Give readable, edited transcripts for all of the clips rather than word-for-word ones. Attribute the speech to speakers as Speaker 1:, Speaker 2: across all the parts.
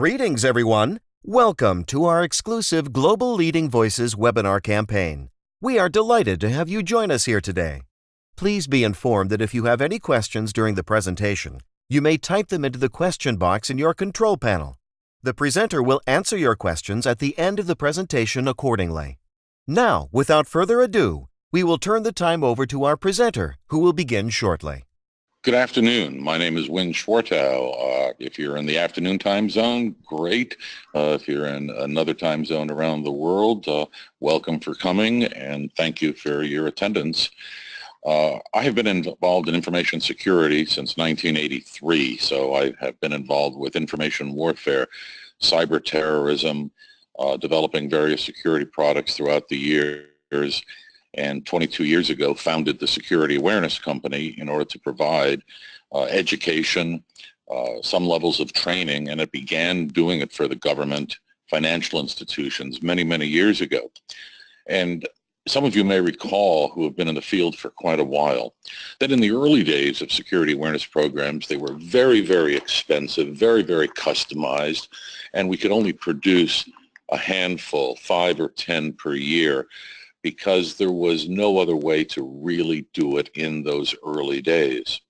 Speaker 1: Greetings, everyone. Welcome to our exclusive Global Leading Voices webinar campaign. We are delighted to have you join us here today. Please be informed that if you have any questions during the presentation, you may type them into the question box in your control panel. The presenter will answer your questions at the end of the presentation accordingly. Now, without further ado, we will turn the time over to our presenter, who will begin shortly.
Speaker 2: Good afternoon. My name is Winn Schwartau. If you're in the afternoon time zone, great. If you're in another time zone around the world, welcome for coming and thank you for your attendance. I have been involved in information security since 1983, so I have been involved with information warfare, cyber-terrorism, developing various security products throughout the years, and 22 years ago founded the Security Awareness Company in order to provide education, some levels of training, and it began doing it for the government, financial institutions many, many years ago. And some of you may recall, who have been in the field for quite a while, that in the early days of security awareness programs, they were very, very expensive, very, very customized, and we could only produce a handful, 5 or 10 per year, because there was no other way to really do it in those early days.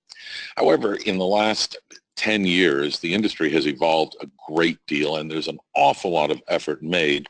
Speaker 2: However, in the last 10 years, the industry has evolved a great deal, and there's an awful lot of effort made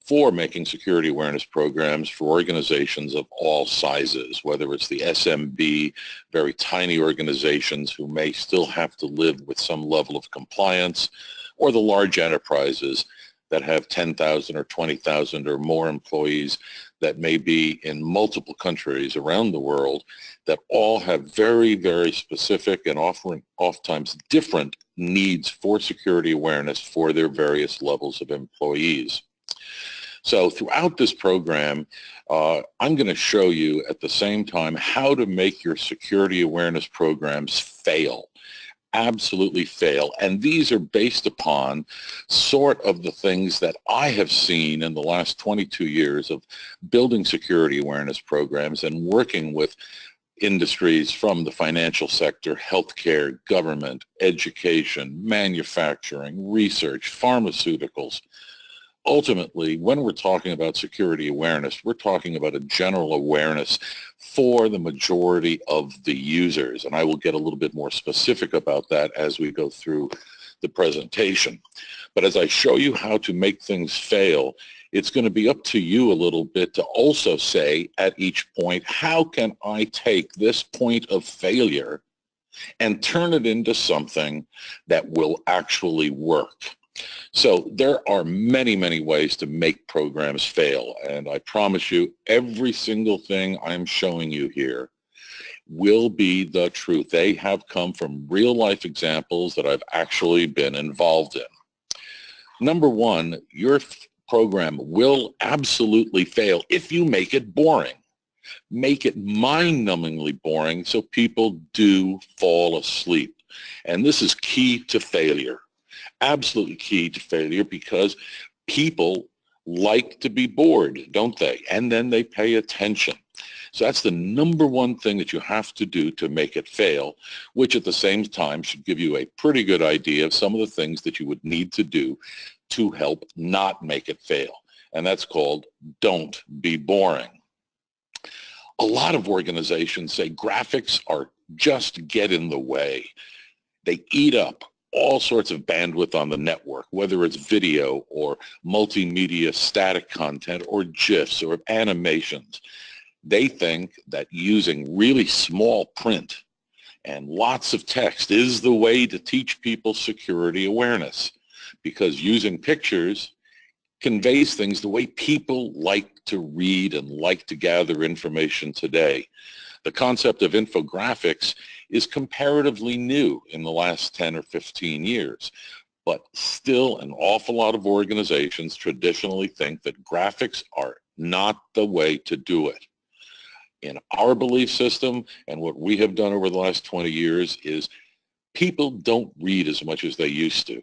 Speaker 2: for making security awareness programs for organizations of all sizes, whether it's the SMB, very tiny organizations who may still have to live with some level of compliance, or the large enterprises that have 10,000 or 20,000 or more employees that may be in multiple countries around the world that all have very, very specific and oftentimes different needs for security awareness for their various levels of employees. So throughout this program, I'm going to show you at the same time how to make your security awareness programs fail. Absolutely fail. And these are based upon sort of the things that I have seen in the last 22 years of building security awareness programs and working with industries from the financial sector, healthcare, government, education, manufacturing, research, pharmaceuticals. Ultimately, when we're talking about security awareness, we're talking about a general awareness for the majority of the users. And I will get a little bit more specific about that as we go through the presentation. But as I show you how to make things fail, it's going to be up to you a little bit to also say at each point, how can I take this point of failure and turn it into something that will actually work? So there are many, many ways to make programs fail, and I promise you every single thing I'm showing you here will be the truth. They have come from real-life examples that I've actually been involved in. Number one, your program will absolutely fail if you make it boring. Make it mind-numbingly boring so people do fall asleep. And this is key to failure. Absolutely key to failure, because people like to be bored, don't they? And then they pay attention. So that's the number one thing that you have to do to make it fail, which at the same time should give you a pretty good idea of some of the things that you would need to do to help not make it fail. And that's called don't be boring. A lot of organizations say graphics are just get in the way. They eat up all sorts of bandwidth on the network, whether it's video or multimedia static content or GIFs or animations. They think that using really small print and lots of text is the way to teach people security awareness, because using pictures conveys things the way people like to read and like to gather information today. The concept of infographics is comparatively new in the last 10 or 15 years, but still an awful lot of organizations traditionally think that graphics are not the way to do it. In our belief system, and what we have done over the last 20 years, is people don't read as much as they used to.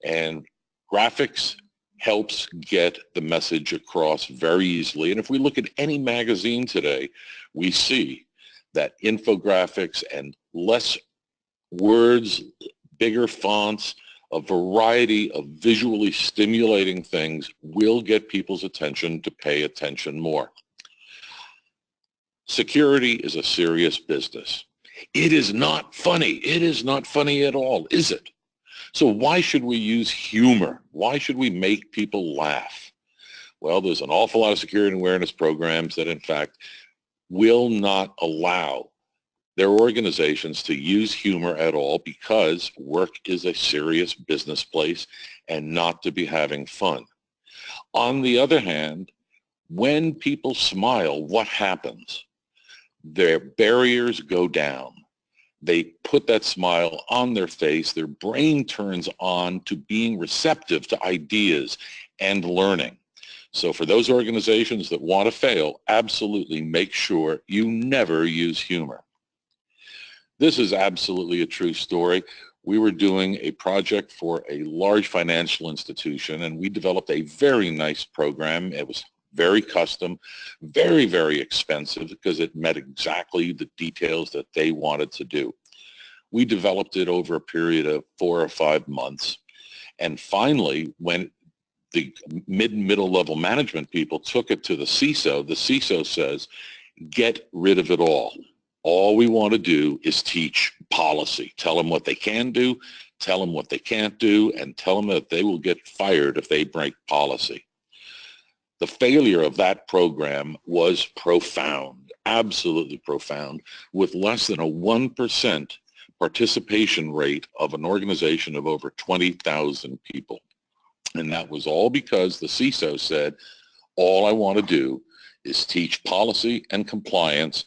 Speaker 2: And graphics helps get the message across very easily. And if we look at any magazine today, we see that infographics and less words, bigger fonts, A variety of visually stimulating things will get people's attention to pay attention more. Security is a serious business. It is not funny. It is not funny at all, is it? So why should we use humor? Why should we make people laugh? Well, there's an awful lot of security and awareness programs that, in fact, will not allow their organizations to use humor at all because work is a serious business place and not to be having fun. On the other hand, when people smile, what happens? Their barriers go down. They put that smile on their face. Their brain turns on to being receptive to ideas and learning. So for those organizations that want to fail, absolutely make sure you never use humor. This is absolutely a true story. We were doing a project for a large financial institution, and we developed a very nice program. It was very custom, very, very expensive because it met exactly the details that they wanted to do. We developed it over a period of 4 or 5 months. And finally, when the middle level management people took it to the CISO says, get rid of it all. All we want to do is teach policy. Tell them what they can do, tell them what they can't do, and tell them that they will get fired if they break policy. The failure of that program was profound, absolutely profound, with less than a 1% participation rate of an organization of over 20,000 people. And that was all because the CISO said, all I want to do is teach policy and compliance,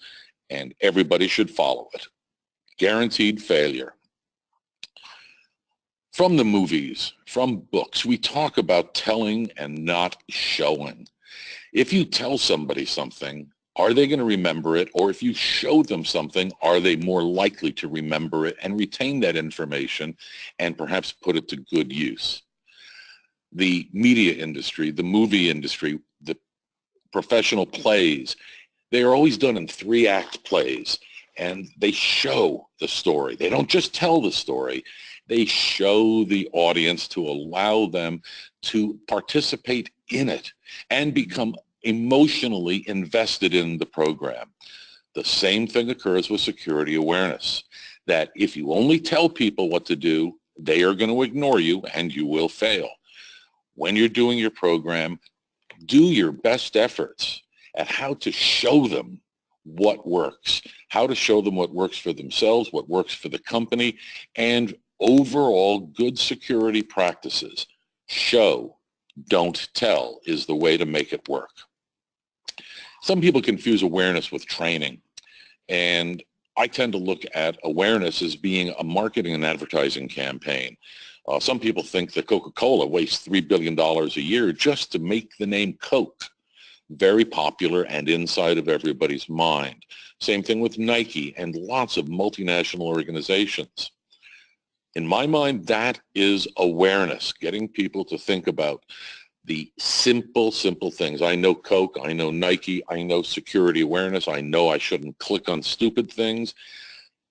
Speaker 2: and everybody should follow it. Guaranteed failure. From the movies, from books, we talk about telling and not showing. If you tell somebody something, are they going to remember it? Or if you show them something, are they more likely to remember it and retain that information and perhaps put it to good use? The media industry, the movie industry, the professional plays, they are always done in 3-act plays, and they show the story. They don't just tell the story. They show the audience to allow them to participate in it and become emotionally invested in the program. The same thing occurs with security awareness, that if you only tell people what to do, they are going to ignore you and you will fail. When you're doing your program, do your best efforts at how to show them what works, how to show them what works for themselves, what works for the company, and overall good security practices. Show, don't tell is the way to make it work. Some people confuse awareness with training, and I tend to look at awareness as being a marketing and advertising campaign. Some people think that Coca-Cola wastes $3 billion a year just to make the name Coke. Very popular and inside of everybody's mind. Same thing with Nike and lots of multinational organizations. In my mind, that is awareness, getting people to think about the simple things. I know Coke, I know Nike, I know security awareness, I know I shouldn't click on stupid things.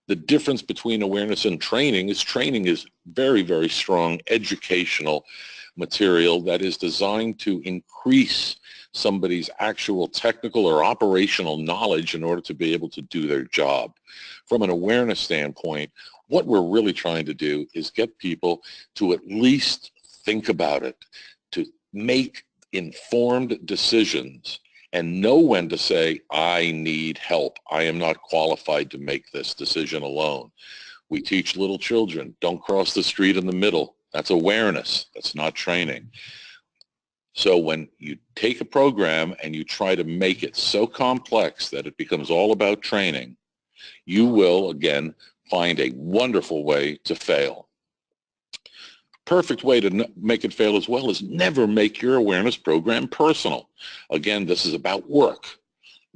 Speaker 2: The difference between awareness and training is very, very strong educational material that is designed to increase somebody's actual technical or operational knowledge in order to be able to do their job. From an awareness standpoint, what we're really trying to do is get people to at least think about it, to make informed decisions and know when to say, I need help. I am not qualified to make this decision alone. We teach little children, don't cross the street in the middle. That's awareness. That's not training. So when you take a program and you try to make it so complex that it becomes all about training, you will, again, find a wonderful way to fail. Perfect way to make it fail as well is never make your awareness program personal. Again, this is about work.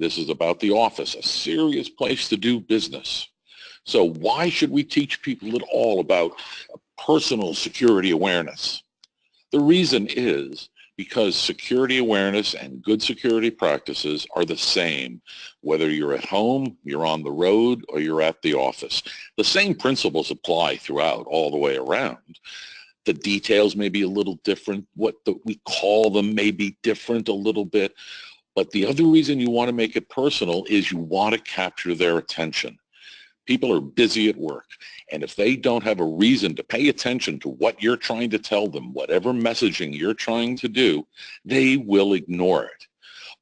Speaker 2: This is about the office, a serious place to do business. So why should we teach people at all about personal security awareness? The reason is because security awareness and good security practices are the same, whether you're at home, you're on the road, or you're at the office. The same principles apply throughout, all the way around. The details may be a little different. What we call them may be different a little bit. But the other reason you want to make it personal is you want to capture their attention. People are busy at work, and if they don't have a reason to pay attention to what you're trying to tell them, whatever messaging you're trying to do, they will ignore it.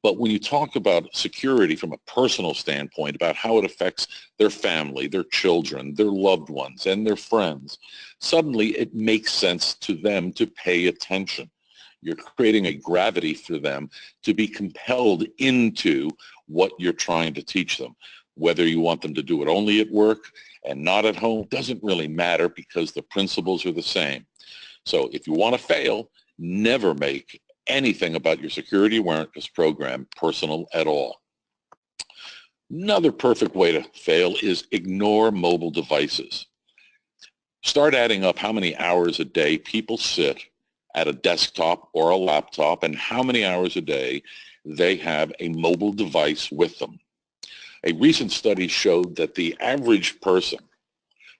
Speaker 2: But when you talk about security from a personal standpoint, about how it affects their family, their children, their loved ones, and their friends, suddenly it makes sense to them to pay attention. You're creating a gravity for them to be compelled into what you're trying to teach them. Whether you want them to do it only at work and not at home doesn't really matter, because the principles are the same. So if you want to fail, never make anything about your security awareness program personal at all. Another perfect way to fail is ignore mobile devices. Start adding up how many hours a day people sit at a desktop or a laptop and how many hours a day they have a mobile device with them. A recent study showed that the average person,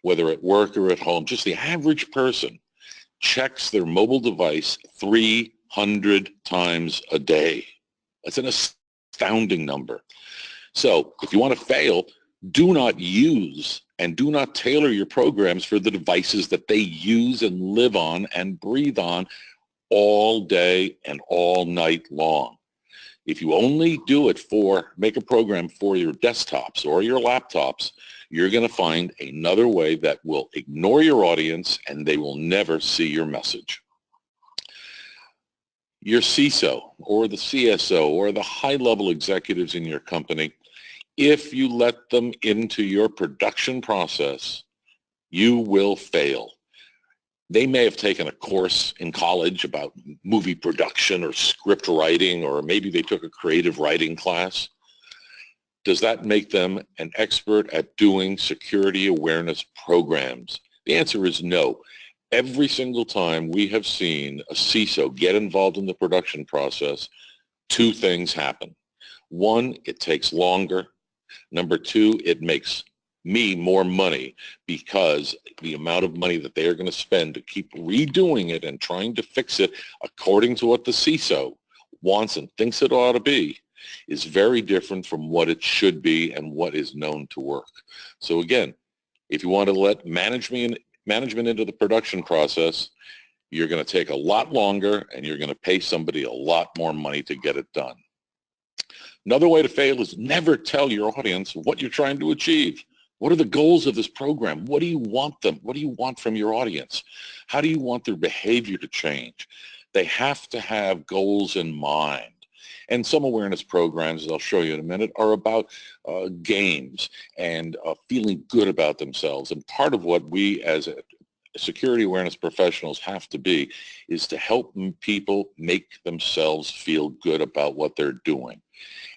Speaker 2: whether at work or at home, just the average person, checks their mobile device 300 times a day. That's an astounding number. So if you want to fail, do not use and do not tailor your programs for the devices that they use and live on and breathe on all day and all night long. If you only do it make a program for your desktops or your laptops, you're going to find another way that will ignore your audience and they will never see your message. Your CISO or the CSO or the high-level executives in your company, if you let them into your production process, you will fail. They may have taken a course in college about movie production or script writing, or maybe they took a creative writing class. Does that make them an expert at doing security awareness programs? The answer is no. Every single time we have seen a CISO get involved in the production process, two things happen. One, it takes longer. Number two, it makes me more money, because the amount of money that they are going to spend to keep redoing it and trying to fix it according to what the CISO wants and thinks it ought to be is very different from what it should be and what is known to work. So again, if you want to let management into the production process, you're going to take a lot longer and you're going to pay somebody a lot more money to get it done. Another way to fail is never tell your audience what you're trying to achieve. What are the goals of this program? What do you want them? What do you want from your audience? How do you want their behavior to change? They have to have goals in mind. And some awareness programs, as I'll show you in a minute, are about games and feeling good about themselves. And part of what we as security awareness professionals have to be is to help people make themselves feel good about what they're doing.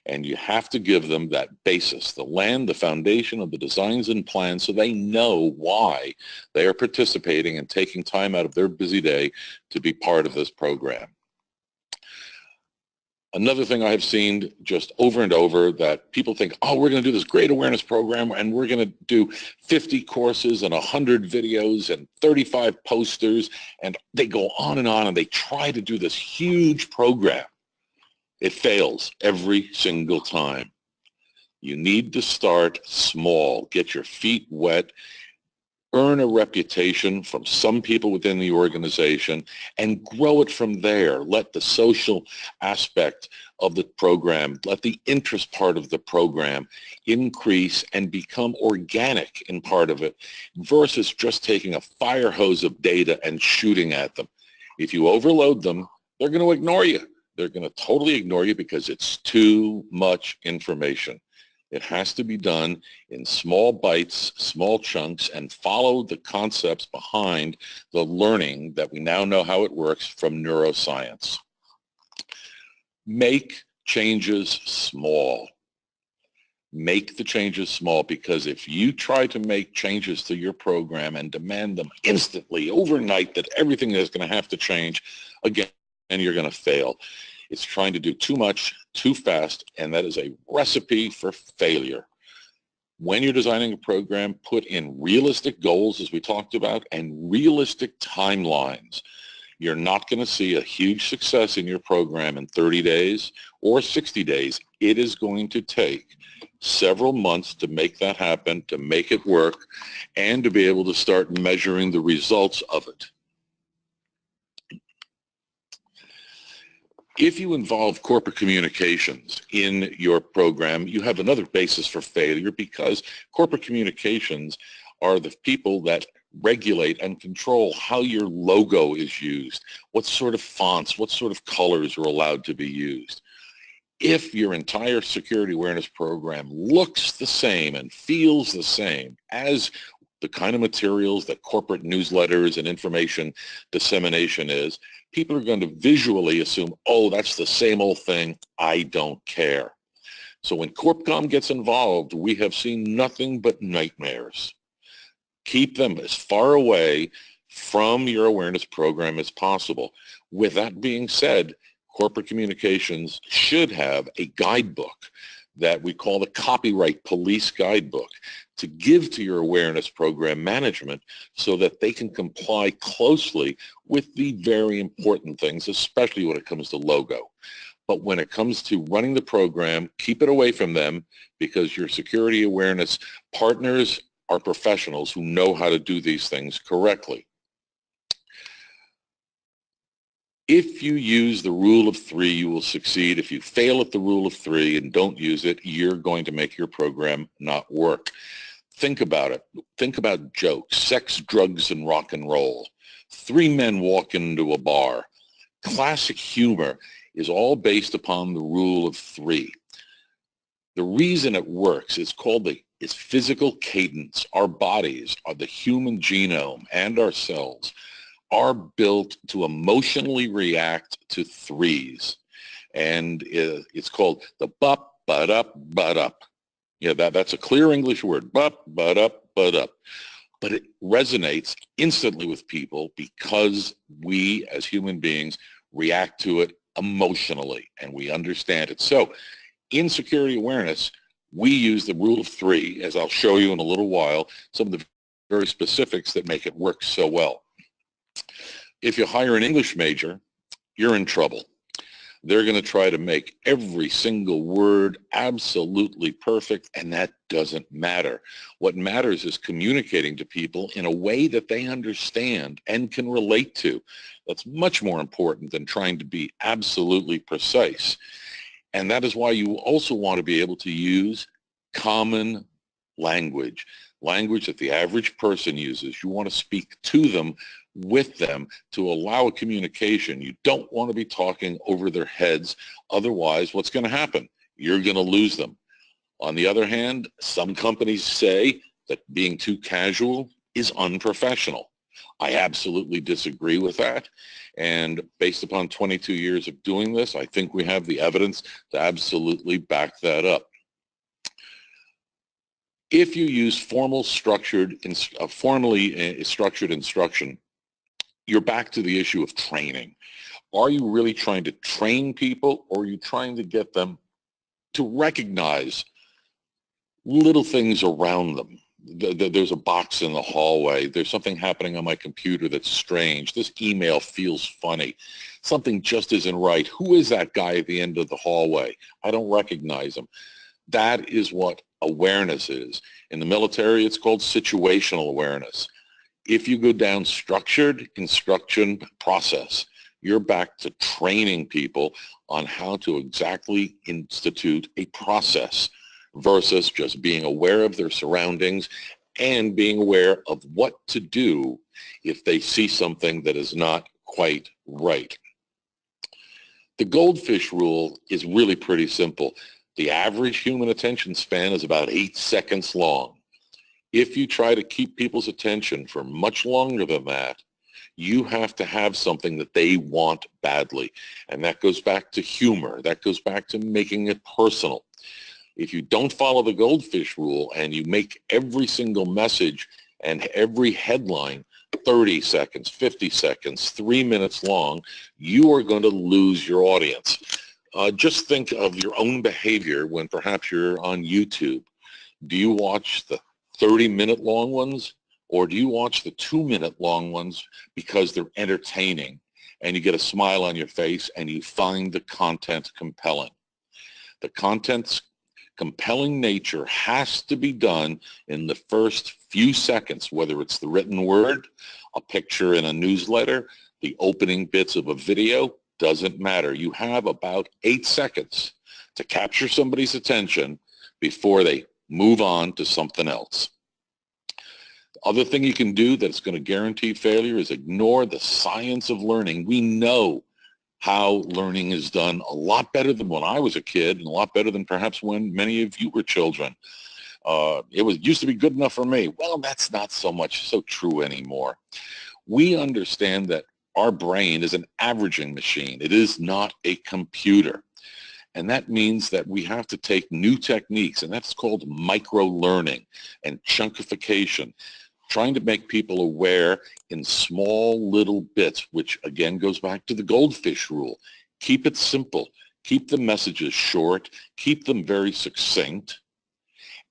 Speaker 2: And you have to give them that basis, the foundation of the designs and plans, so they know why they are participating and taking time out of their busy day to be part of this program. Another thing I have seen just over and over, that people think, oh, we're going to do this great awareness program and we're going to do 50 courses and 100 videos and 35 posters, and they go on and they try to do this huge program. It fails every single time. You need to start small, get your feet wet, earn a reputation from some people within the organization, and grow it from there. Let the social aspect of the program, let the interest part of the program increase and become organic in part of it, versus just taking a fire hose of data and shooting at them. If you overload them, they're going to ignore you. They're going to totally ignore you because it's too much information. It has to be done in small bites, small chunks, and follow the concepts behind the learning that we now know how it works from neuroscience. Make changes small. Make the changes small, because if you try to make changes to your program and demand them instantly, overnight, that everything is going to have to change, again, you're going to fail. It's trying to do too much, too fast, and that is a recipe for failure. When you're designing a program, put in realistic goals, as we talked about, and realistic timelines. You're not going to see a huge success in your program in 30 days or 60 days. It is going to take several months to make that happen, to make it work, and to be able to start measuring the results of it. If you involve corporate communications in your program, you have another basis for failure, because corporate communications are the people that regulate and control how your logo is used, what sort of fonts, what sort of colors are allowed to be used. If your entire security awareness program looks the same and feels the same as the kind of materials that corporate newsletters and information dissemination is, people are going to visually assume, oh, that's the same old thing, I don't care. So when CorpCom gets involved, we have seen nothing but nightmares. Keep them as far away from your awareness program as possible. With that being said, corporate communications should have a guidebook that we call the Copyright Police Guidebook to give to your awareness program management so that they can comply closely with the very important things, especially when it comes to logo. But when it comes to running the program, keep it away from them, because your security awareness partners are professionals who know how to do these things correctly. If you use the rule of three, you will succeed. If you fail at the rule of three and don't use it, you're going to make your program not work. Think about it. Think about jokes, sex, drugs, and rock and roll. Three men walk into a bar. Classic humor is all based upon the rule of three. The reason it works is called it's physical cadence. Our bodies, the human genome, and our cells are built to emotionally react to threes. And it's called the bup, but-up, but-up. Yeah, that's a clear English word, bup, but-up, but-up. But it resonates instantly with people because we as human beings react to it emotionally and we understand it. So in security awareness, we use the rule of three, as I'll show you in a little while, some of the very specifics that make it work so well. If you hire an English major, you're in trouble. They're going to try to make every single word absolutely perfect, and that doesn't matter. What matters is communicating to people in a way that they understand and can relate to. That's much more important than trying to be absolutely precise. And that is why you also want to be able to use common language, language that the average person uses. You want to speak to them, with them, to allow a communication. You don't want to be talking over their heads. Otherwise, what's going to happen? You're going to lose them. On the other hand, some companies say that being too casual is unprofessional. I absolutely disagree with that. And based upon 22 years of doing this, I think we have the evidence to absolutely back that up. If you use formally structured instruction, you're back to the issue of training. Are you really trying to train people, or are you trying to get them to recognize little things around them? There's a box in the hallway. There's something happening on my computer that's strange. This email feels funny. Something just isn't right. Who is that guy at the end of the hallway? I don't recognize him. That is what awareness is. In the military, it's called situational awareness. If you go down structured instruction process, you're back to training people on how to exactly institute a process versus just being aware of their surroundings and being aware of what to do if they see something that is not quite right. The goldfish rule is really pretty simple. The average human attention span is about 8 seconds long. If you try to keep people's attention for much longer than that, you have to have something that they want badly. And that goes back to humor. That goes back to making it personal. If you don't follow the goldfish rule and you make every single message and every headline 30 seconds, 50 seconds, 3 minutes long, you are going to lose your audience. Just think of your own behavior when perhaps you're on YouTube. Do you watch the 30-minute long ones, or do you watch the 2-minute long ones because they're entertaining and you get a smile on your face and you find the content compelling? The content's compelling nature has to be done in the first few seconds, whether it's the written word, a picture in a newsletter, the opening bits of a video, doesn't matter. You have about 8 seconds to capture somebody's attention before they move on to something else. The other thing you can do that's going to guarantee failure is ignore the science of learning. We know how learning is done a lot better than when I was a kid and a lot better than perhaps when many of you were children. Used to be good enough for me. Well, that's not so true anymore. We understand that our brain is an averaging machine. It is not a computer. And that means that we have to take new techniques, and that's called micro-learning and chunkification, trying to make people aware in small little bits, which again goes back to the goldfish rule. Keep it simple. Keep the messages short. Keep them very succinct,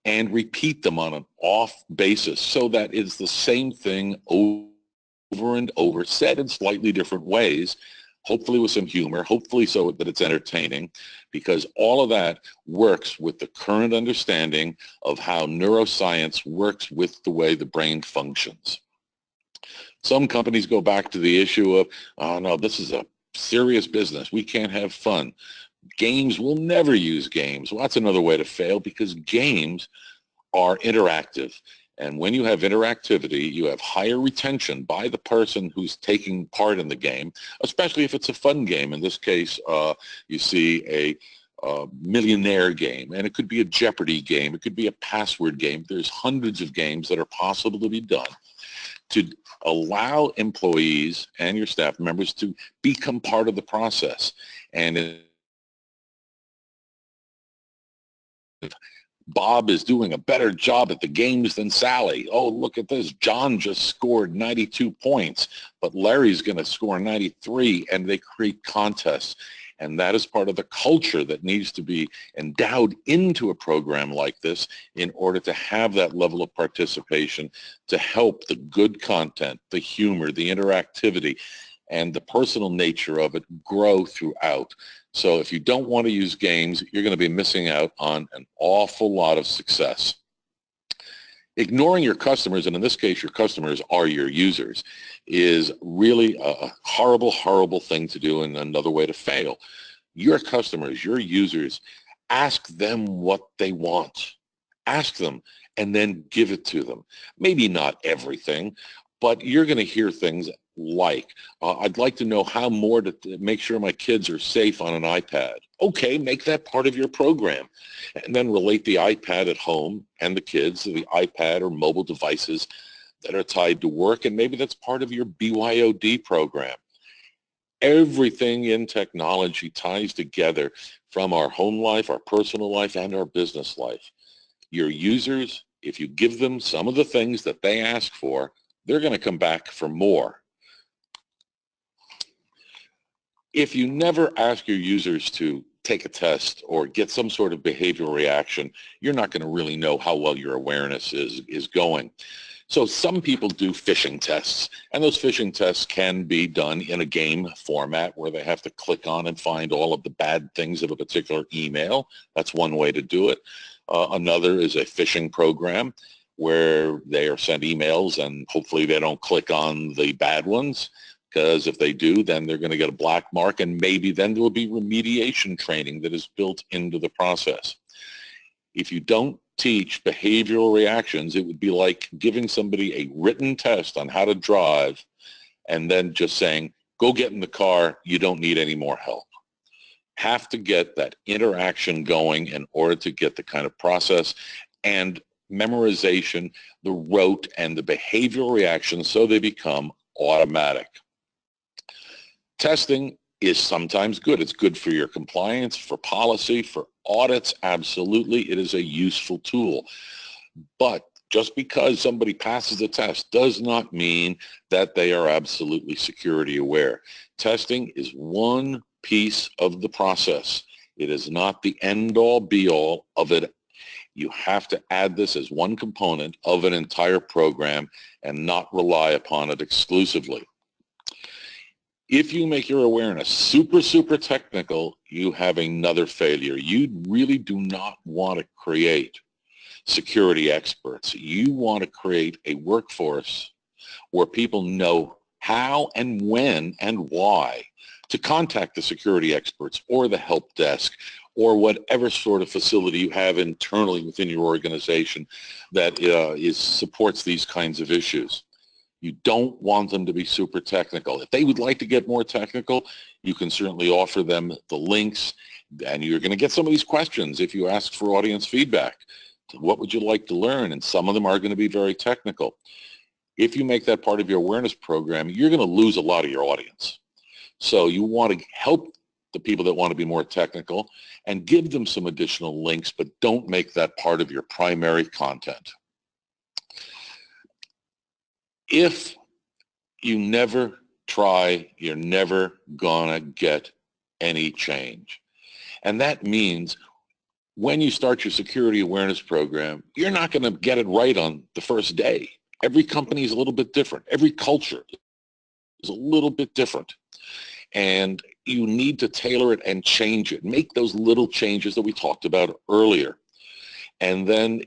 Speaker 2: and repeat them on an off basis so that it's the same thing over and over, said in slightly different ways, hopefully with some humor, hopefully so that it's entertaining, because all of that works with the current understanding of how neuroscience works with the way the brain functions. Some companies go back to the issue of, oh no, this is a serious business. We can't have fun. Games, we'll never use games. Well, that's another way to fail, because games are interactive. And when you have interactivity, you have higher retention by the person who's taking part in the game, especially if it's a fun game. In this case, you see a millionaire game, and it could be a Jeopardy game. It could be a password game. There's hundreds of games that are possible to be done to allow employees and your staff members to become part of the process. And Bob is doing a better job at the games than Sally. Oh, look at this. John just scored 92 points, but Larry's going to score 93, and they create contests. And that is part of the culture that needs to be endowed into a program like this in order to have that level of participation to help the good content, the humor, the interactivity, and the personal nature of it grow throughout. So if you don't want to use games, you're going to be missing out on an awful lot of success. Ignoring your customers, and in this case your customers are your users, is really a horrible, horrible thing to do, and another way to fail. Your customers, your users, ask them what they want. Ask them and then give it to them. Maybe not everything, but you're going to hear things like, I'd like to know how more to make sure my kids are safe on an iPad. Okay, make that part of your program, and then relate the iPad at home and the kids to the iPad or mobile devices that are tied to work, and maybe that's part of your BYOD program. Everything in technology ties together, from our home life, our personal life, and our business life. Your users, if you give them some of the things that they ask for, they're going to come back for more. If you never ask your users to take a test or get some sort of behavioral reaction, you're not going to really know how well your awareness is going. So some people do phishing tests, and those phishing tests can be done in a game format where they have to click on and find all of the bad things of a particular email. That's one way to do it. Another is a phishing program where they are sent emails and hopefully they don't click on the bad ones, because if they do, then they're going to get a black mark, and maybe then there will be remediation training that is built into the process. If you don't teach behavioral reactions, it would be like giving somebody a written test on how to drive and then just saying, go get in the car, you don't need any more help. Have to get that interaction going in order to get the kind of process and memorization, the rote, and the behavioral reactions so they become automatic. Testing is sometimes good. It's good for your compliance, for policy, for audits. Absolutely, it is a useful tool. But just because somebody passes the test does not mean that they are absolutely security aware. Testing is one piece of the process. It is not the end-all, be-all of it. You have to add this as one component of an entire program and not rely upon it exclusively. If you make your awareness super, super technical, you have another failure. You really do not want to create security experts. You want to create a workforce where people know how and when and why to contact the security experts or the help desk or whatever sort of facility you have internally within your organization that supports these kinds of issues. You don't want them to be super technical. If they would like to get more technical, you can certainly offer them the links, and you're going to get some of these questions if you ask for audience feedback. What would you like to learn? And some of them are going to be very technical. If you make that part of your awareness program, you're going to lose a lot of your audience. So you want to help the people that want to be more technical and give them some additional links, but don't make that part of your primary content. If you never try, you're never gonna get any change. And that means when you start your security awareness program, you're not gonna get it right on the first day. Every company is a little bit different. Every culture is a little bit different. And you need to tailor it and change it. Make those little changes that we talked about earlier. And then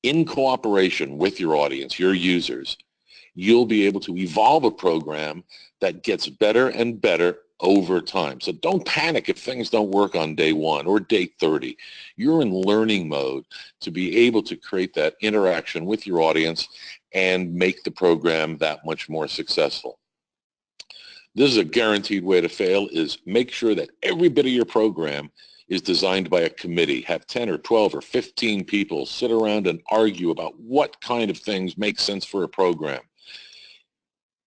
Speaker 2: in cooperation with your audience, your users, you'll be able to evolve a program that gets better and better over time. So don't panic if things don't work on day 1 or day 30. You're in learning mode to be able to create that interaction with your audience and make the program that much more successful. This is a guaranteed way to fail, is make sure that every bit of your program is designed by a committee. Have 10 or 12 or 15 people sit around and argue about what kind of things make sense for a program.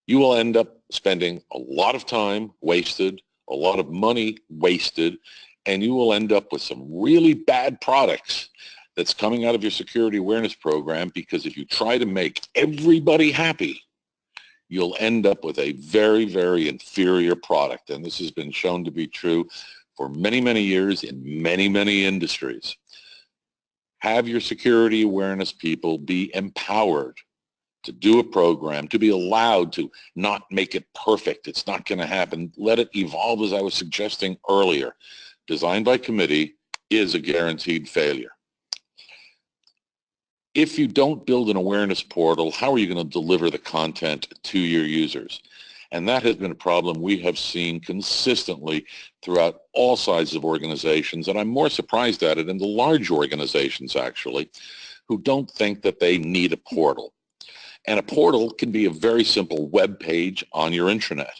Speaker 2: You will end up spending a lot of time wasted, a lot of money wasted, and you will end up with some really bad products that's coming out of your security awareness program, because if you try to make everybody happy, you'll end up with a very, very inferior product. And this has been shown to be true for many, many years in many, many industries. Have your security awareness people be empowered to do a program, to be allowed to not make it perfect. It's not going to happen. Let it evolve, as I was suggesting earlier. Designed by committee is a guaranteed failure. If you don't build an awareness portal, how are you going to deliver the content to your users? And that has been a problem we have seen consistently throughout all sizes of organizations, and I'm more surprised at it in the large organizations, actually, who don't think that they need a portal. And a portal can be a very simple web page on your intranet.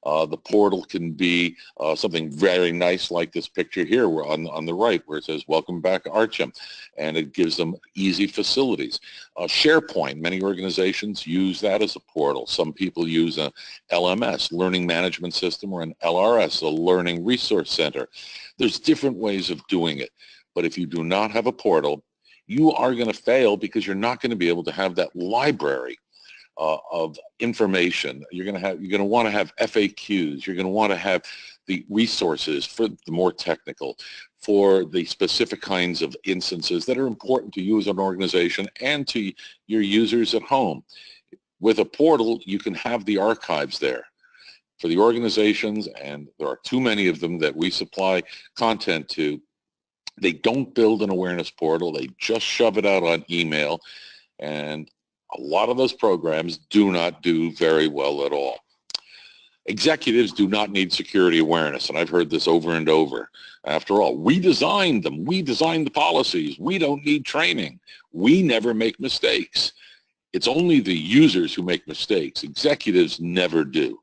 Speaker 2: The portal can be something very nice like this picture here on the right, where it says, "Welcome back, Archim," and it gives them easy facilities. SharePoint, many organizations use that as a portal. Some people use a LMS, Learning Management System, or an LRS, a Learning Resource Center. There's different ways of doing it, but if you do not have a portal, you are going to fail, because you're not going to be able to have that library of information. You're going to want to have FAQs. You're going to want to have the resources for the more technical, for the specific kinds of instances that are important to you as an organization and to your users at home. With a portal, you can have the archives there. For the organizations, and there are too many of them that we supply content to, they don't build an awareness portal. They just shove it out on email, and a lot of those programs do not do very well at all. Executives do not need security awareness, and I've heard this over and over. After all, we designed them. We designed the policies. We don't need training. We never make mistakes. It's only the users who make mistakes. Executives never do.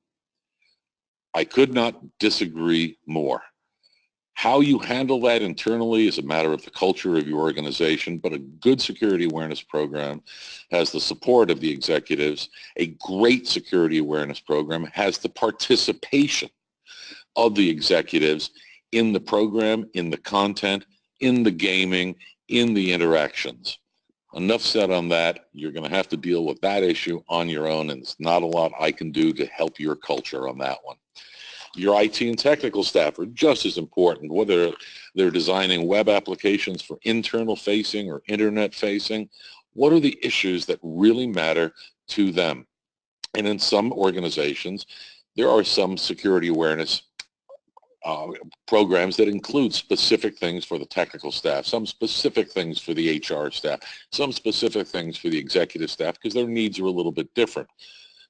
Speaker 2: I could not disagree more. How you handle that internally is a matter of the culture of your organization, but a good security awareness program has the support of the executives. A great security awareness program has the participation of the executives in the program, in the content, in the gaming, in the interactions. Enough said on that. You're going to have to deal with that issue on your own, and there's not a lot I can do to help your culture on that one. Your IT and technical staff are just as important, whether They're designing web applications for internal facing or internet facing. What are the issues that really matter to them? And in some organizations, there are some security awareness programs that include specific things for the technical staff, some specific things for the HR staff, some specific things for the executive staff, because their needs are a little bit different.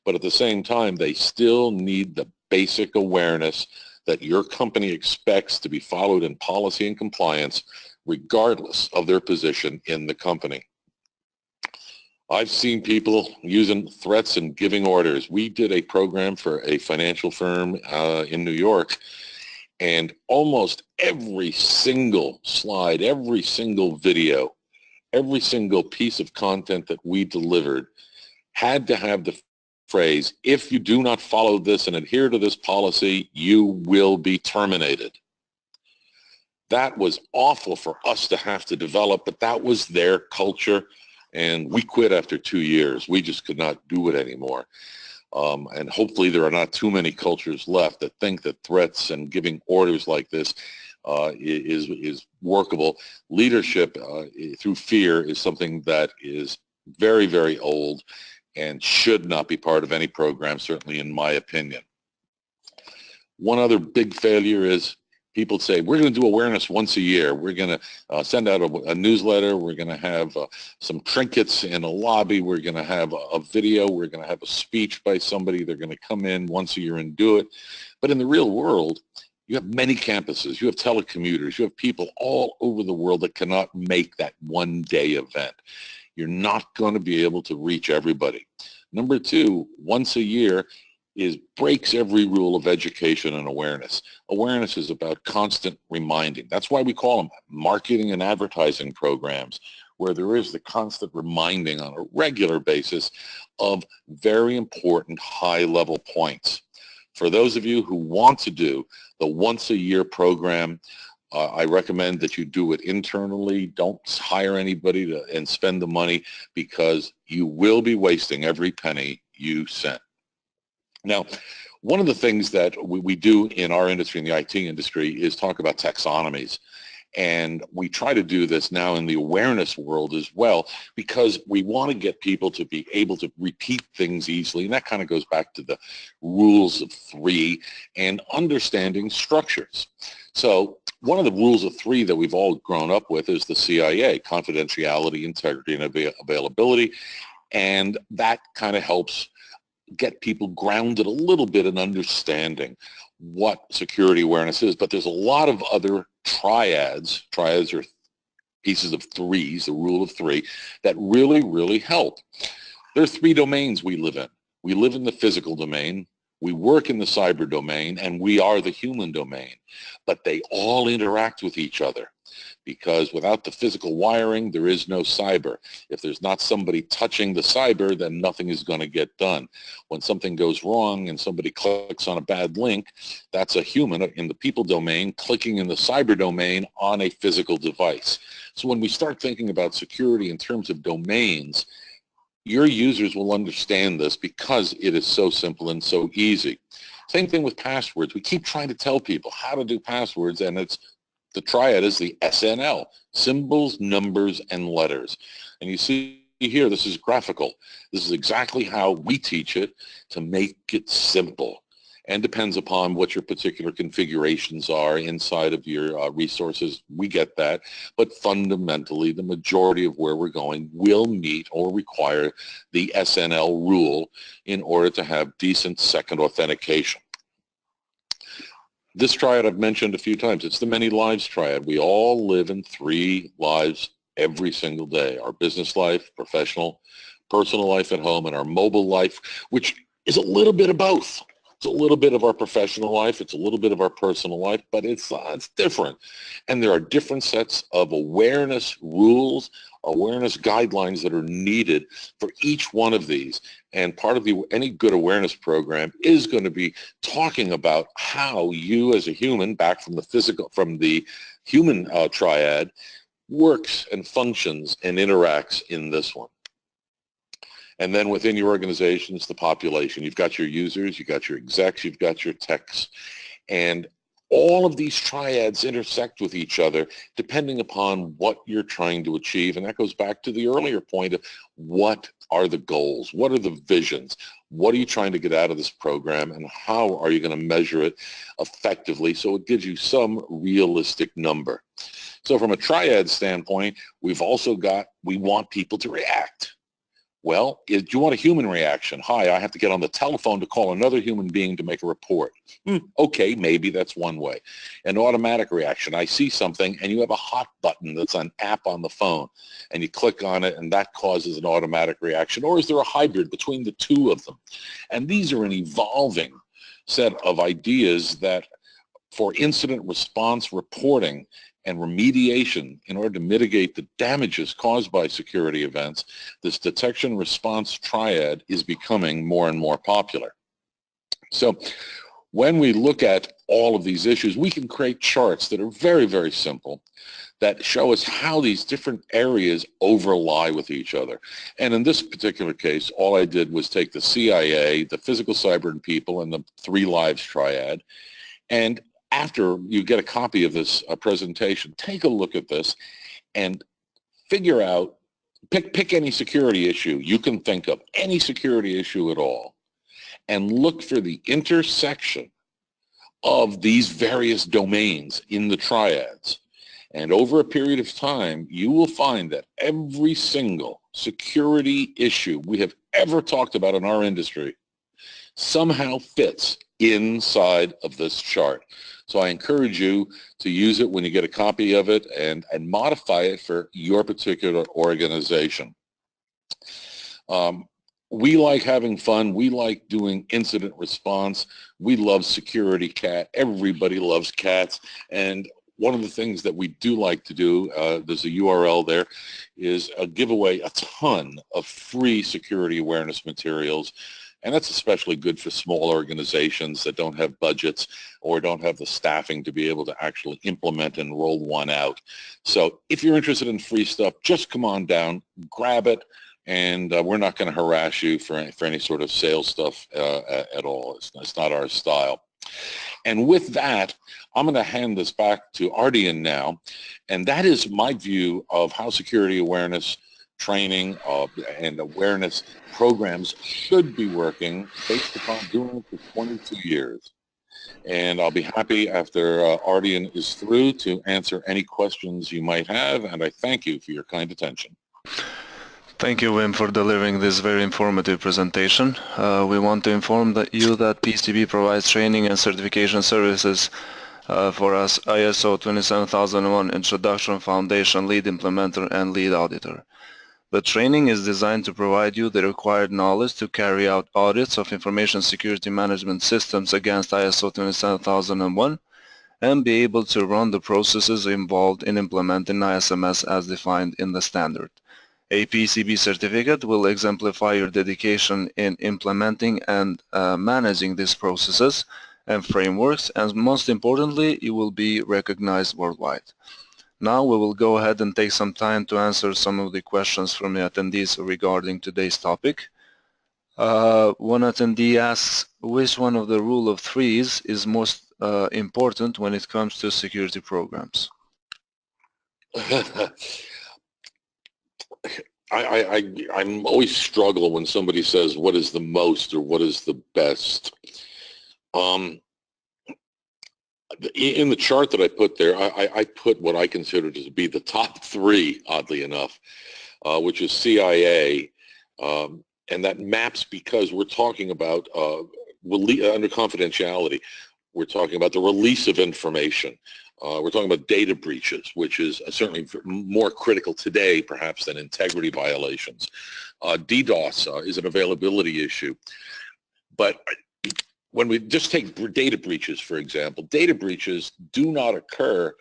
Speaker 2: But at the same time, they still need the basic awareness that your company expects to be followed in policy and compliance, regardless of their position in the company. I've seen people using threats and giving orders. We did a program for a financial firm in New York, and almost every single slide, every single video, every single piece of content that we delivered had to have the phrase, if you do not follow this and adhere to this policy, you will be terminated. That was awful for us to have to develop, but that was their culture, and we quit after 2 years. We just could not do it anymore. And hopefully there are not too many cultures left that think that threats and giving orders like this is workable. Leadership through fear is something that is very, very old and should not be part of any program, certainly in my opinion. One other big failure is people say, we're going to do awareness once a year. We're going to send out a newsletter. We're going to have some trinkets in a lobby. We're going to have a video. We're going to have a speech by somebody. They're going to come in once a year and do it. But in the real world, you have many campuses. You have telecommuters. You have people all over the world that cannot make that one-day event. You're not going to be able to reach everybody. Number two, once a year breaks every rule of education and awareness. Awareness is about constant reminding. That's why we call them marketing and advertising programs, where there is the constant reminding on a regular basis of very important high-level points. For those of you who want to do the once-a-year program, I recommend that you do it internally. Don't hire anybody and spend the money, because you will be wasting every penny you sent. Now, one of the things that we do in our industry, in the IT industry, is talk about taxonomies. And we try to do this now in the awareness world as well, because we want to get people to be able to repeat things easily. And that kind of goes back to the rules of three and understanding structures. So one of the rules of three that we've all grown up with is the CIA, confidentiality, integrity, and availability. And that kind of helps get people grounded a little bit in understanding what security awareness is. But there's a lot of other triads. Triads are pieces of threes, the rule of three, that really, really help. There are three domains we live in. We live in the physical domain, we work in the cyber domain, and we are the human domain. But they all interact with each other, because without the physical wiring, there is no cyber. If there's not somebody touching the cyber, then nothing is going to get done. When something goes wrong and somebody clicks on a bad link, that's a human in the people domain clicking in the cyber domain on a physical device. So when we start thinking about security in terms of domains, your users will understand this because it is so simple and so easy. Same thing with passwords. We keep trying to tell people how to do passwords, and the triad is the SNL, symbols, numbers, and letters. And you see here, this is graphical. This is exactly how we teach it, to make it simple, and depends upon what your particular configurations are inside of your resources. We get that, but fundamentally, the majority of where we're going will meet or require the SNL rule in order to have decent second authentication. This triad I've mentioned a few times. It's the many lives triad. We all live in three lives every single day: our business life, professional, personal life at home, and our mobile life, which is a little bit of both. It's a little bit of our professional life, it's a little bit of our personal life, but it's different. And there are different sets of awareness rules, awareness guidelines that are needed for each one of these. And part of any good awareness program is going to be talking about how you as a human, back from the human triad, works and functions and interacts in this one. And then within your organization, it's the population. You've got your users, you've got your execs, you've got your techs. And all of these triads intersect with each other depending upon what you're trying to achieve. And that goes back to the earlier point of what are the goals? What are the visions? What are you trying to get out of this program, and how are you going to measure it effectively so it gives you some realistic number? So from a triad standpoint, we've also got, we want people to react. Well, do you want a human reaction? Hi, I have to get on the telephone to call another human being to make a report. Okay, maybe that's one way. An automatic reaction. I see something and you have a hot button that's an app on the phone and you click on it and that causes an automatic reaction. Or is there a hybrid between the two of them? And these are an evolving set of ideas that for incident response reporting and remediation in order to mitigate the damages caused by security events, this detection response triad is becoming more and more popular. So when we look at all of these issues, we can create charts that are very, very simple that show us how these different areas overlie with each other. And in this particular case, all I did was take the CIA, the physical, cyber, and people, and the 3 lives triad, and after you get a copy of this presentation, take a look at this and figure out, pick any security issue you can think of, any security issue at all, and look for the intersection of these various domains in the triads. And over a period of time, you will find that every single security issue we have ever talked about in our industry somehow fits inside of this chart. So I encourage you to use it when you get a copy of it and modify it for your particular organization. We like having fun. We like doing incident response. We love Security Cat. Everybody loves cats. And one of the things that we do like to do, there's a URL there, is give away a ton of free security awareness materials. And that's especially good for small organizations that don't have budgets or don't have the staffing to be able to actually implement and roll one out. So if you're interested in free stuff, just come on down, grab it, and we're not going to harass you for any sort of sales stuff at all. It's not our style. And with that, I'm going to hand this back to Ardian now, and that is my view of how security awareness training and awareness programs should be working based upon doing it for 22 years. And I'll be happy after Ardian is through to answer any questions you might have, and I thank you for your kind attention.
Speaker 3: Thank you, Wim, for delivering this very informative presentation. We want to inform you that PECB provides training and certification services for us ISO 27001 Introduction, Foundation, Lead Implementer, and Lead Auditor. The training is designed to provide you the required knowledge to carry out audits of information security management systems against ISO 27001 and be able to run the processes involved in implementing ISMS as defined in the standard. A PECB certificate will exemplify your dedication in implementing and managing these processes and frameworks, and most importantly, you will be recognized worldwide. Now we will go ahead and take some time to answer some of the questions from the attendees regarding today's topic. One attendee asks, which one of the rule of threes is most important when it comes to security programs?
Speaker 2: I'm always struggle when somebody says what is the most or what is the best. In the chart that I put there, I put what I consider to be the top 3, oddly enough, which is CIA, and that maps because we're talking about under confidentiality. We're talking about the release of information. We're talking about data breaches, which is certainly more critical today, perhaps, than integrity violations. DDoS is an availability issue. But when we just take data breaches, for example, data breaches do not occur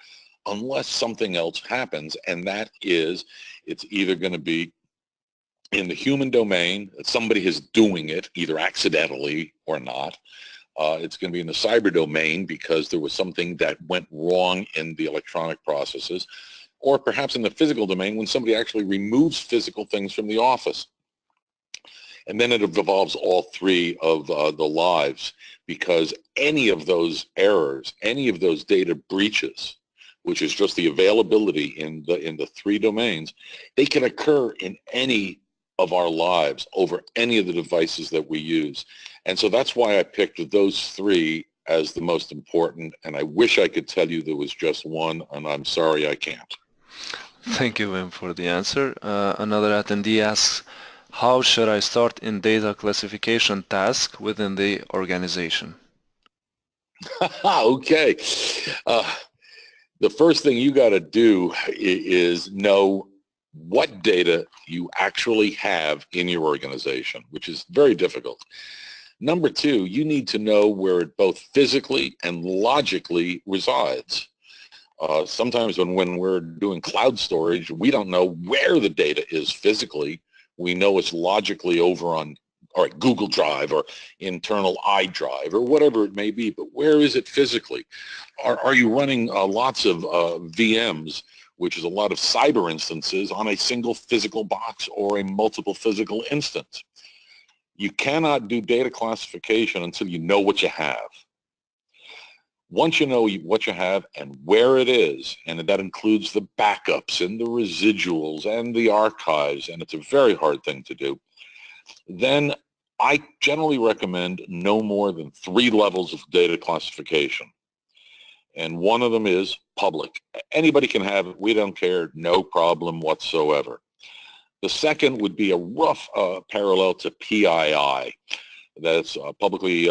Speaker 2: unless something else happens, and that is it's either going to be in the human domain, that somebody is doing it, either accidentally or not. It's going to be in the cyber domain because there was something that went wrong in the electronic processes, or perhaps in the physical domain when somebody actually removes physical things from the office. And then it involves all three of the lives, because any of those errors, any of those data breaches, which is just the availability in the three domains, they can occur in any of our lives over any of the devices that we use. And so that's why I picked those three as the most important, and I wish I could tell you there was just one, and I'm sorry I can't.
Speaker 3: Thank you, Wim, for the answer. Another attendee asks, how should I start in data classification task within the organization?
Speaker 2: Okay. The first thing you got to do is know what data you actually have in your organization, which is very difficult. Number two, you need to know where it both physically and logically resides. Sometimes when we're doing cloud storage, we don't know where the data is physically. We know it's logically over on Google Drive or internal iDrive or whatever it may be, but where is it physically? Are you running lots of VMs, which is a lot of cyber instances, on a single physical box or a multiple physical instance? You cannot do data classification until you know what you have. Once you know what you have and where it is, and that includes the backups and the residuals and the archives, and it's a very hard thing to do, then I generally recommend no more than 3 levels of data classification. And one of them is public. Anybody can have it. We don't care. No problem whatsoever. The second would be a rough parallel to PII. That's publicly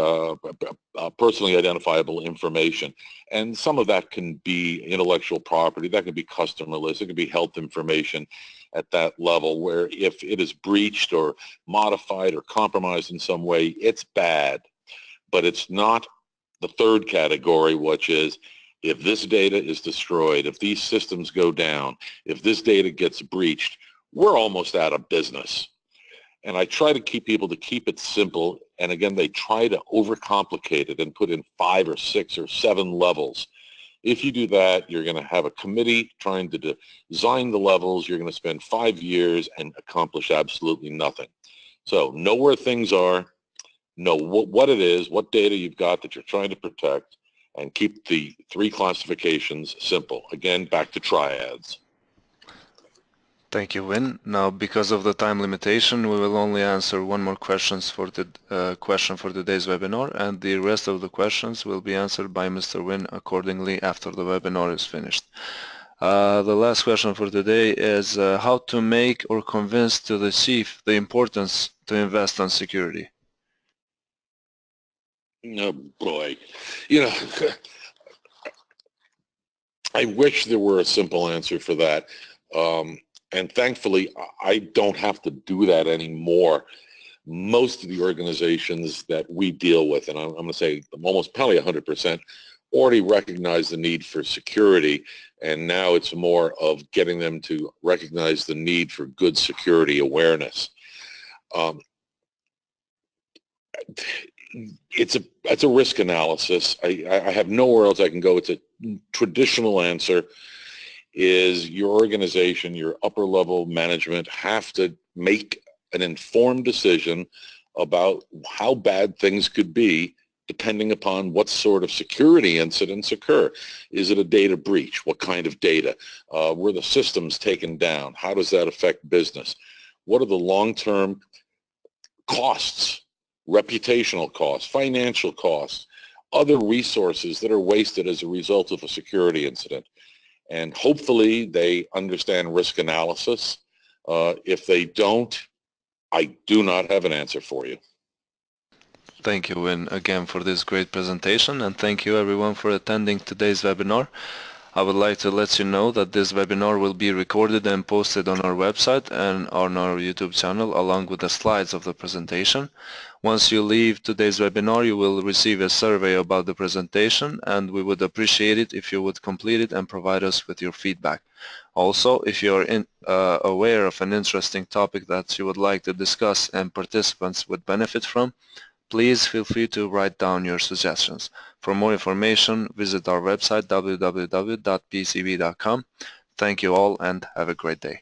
Speaker 2: personally identifiable information. And some of that can be intellectual property. That can be customer lists. It can be health information at that level, where if it is breached or modified or compromised in some way, it's bad. But it's not the third category, which is if this data is destroyed, if these systems go down, if this data gets breached, we're almost out of business. And I try to keep people to keep it simple. And again, they try to overcomplicate it and put in 5 or 6 or 7 levels. If you do that, you're going to have a committee trying to design the levels. You're going to spend 5 years and accomplish absolutely nothing. So know where things are, know what it is, what data you've got that you're trying to protect, and keep the 3 classifications simple. Again, back to triads.
Speaker 3: Thank you, Win. Now, because of the time limitation, we will only answer one more question for today's webinar, and the rest of the questions will be answered by Mr. Win accordingly after the webinar is finished. The last question for today is how to make or convince to the chief the importance to invest on security.
Speaker 2: Oh boy, I wish there were a simple answer for that. And thankfully, I don't have to do that anymore. Most of the organizations that we deal with, and I'm going to say almost probably 100%, already recognize the need for security, and now it's more of getting them to recognize the need for good security awareness. It's a risk analysis. I have nowhere else I can go. It's a traditional answer. Is your organization, your upper level management have to make an informed decision about how bad things could be depending upon what sort of security incidents occur. Is it a data breach? What kind of data? Were the systems taken down? How does that affect business? What are the long-term costs, reputational costs, financial costs, other resources that are wasted as a result of a security incident? And hopefully they understand risk analysis. If they don't, I do not have an answer for you.
Speaker 3: Thank you, Win, again for this great presentation, and thank you everyone for attending today's webinar. I would like to let you know that this webinar will be recorded and posted on our website and on our YouTube channel along with the slides of the presentation. Once you leave today's webinar, you will receive a survey about the presentation, and we would appreciate it if you would complete it and provide us with your feedback. Also, if you are aware of an interesting topic that you would like to discuss and participants would benefit from, please feel free to write down your suggestions. For more information, visit our website www.pecb.com. Thank you all and have a great day.